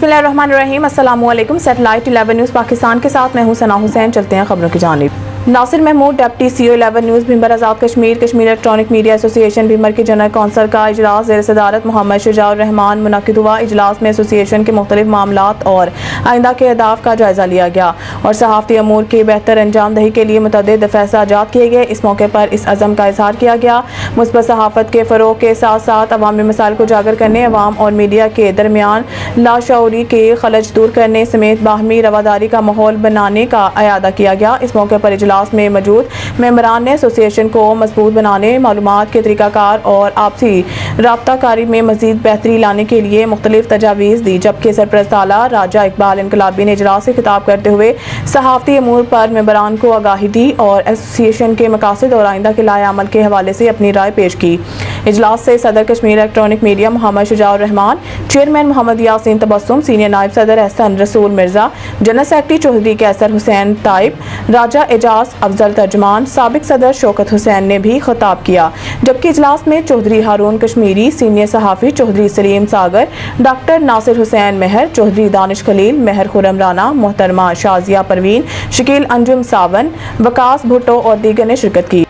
बिस्मिल्लाहिर्रहमानिर्रहीम। अस्सलामु अलैकुम। सैटेलाइट 11 न्यूज़ पाकिस्तान के साथ मैं हूं सना हुसैन। चलते हैं खबरों की जानिब। Nasir Mahmood deputy CEO 11 news Bhimber Azad Kashmir electronic media association Bhimber की जनरल कौंसिल का इजलास ज़ेर सदारत मोहम्मद शुजाउर रहमान मुनक्किद हुआ। इजलास में एसोसिएशन के मुख्तलिफ मामलात और आइंदा के अहदाफ का जायज़ा लिया गया और सहाफ़ती अमूर की बेहतर अंजाम दही के लिए मुतअद्दिद फैसला जात किए गए। इस मौके पर इस अज़म का इज़हार किया गया। मुस्बत सहाफ़त के फ़रोग़ के साथ साथ अवामी मसाइल को उजागर करने, अवाम और मीडिया के दरमियान लाशऊरी के खलज दूर करने समेत बाहमी रवादारी का माहौल बनाने का अयादा किया गया। इस मौके पर इजलास में मौजूद मेंबरान ने एसोसिएशन को मजबूत बनाने, मालूमात के तरीक़ाकार और आपसी राब्ता कारी में मज़ीद बेहतरी लाने के लिए मुख्तलिफ तजावीज़ दी। जबकि सरपरस्त आला राजा इकबाल इनकलाबी ने इजलास से खिताब करते हुए सहाफ़ती अमूर पर मेंबरान को आगाही दी और एसोसिएशन के मकासद और आइंदा के लाए अमल के हवाले से अपनी राय पेश की। इजलास से सदर Kashmir electronic media Mohammad Shujaur Rehman, chairman Mohammad Yasin Tabassum, senior नायब सदर एहसन रसूल मिर्जा, जनरल सेक्रेटरी चौधरी कैसर हुसैन ताइब, राजा एजाज अफजल तर्जमान, साबिक सदर शौकत हुसैन ने भी खिताब किया। जबकि इजलास में चौधरी हारून कश्मीरी, सीनियर सहाफ़ी चौधरी सलीम सागर, डॉक्टर नासिर हुसैन मेहर, चौधरी दानिश खलील, मेहर खुरम राना, मोहतरमा शाजिया परवीन, शकील अंजुम सावन, वकास भुट्टो और दीगर ने शिरकत की।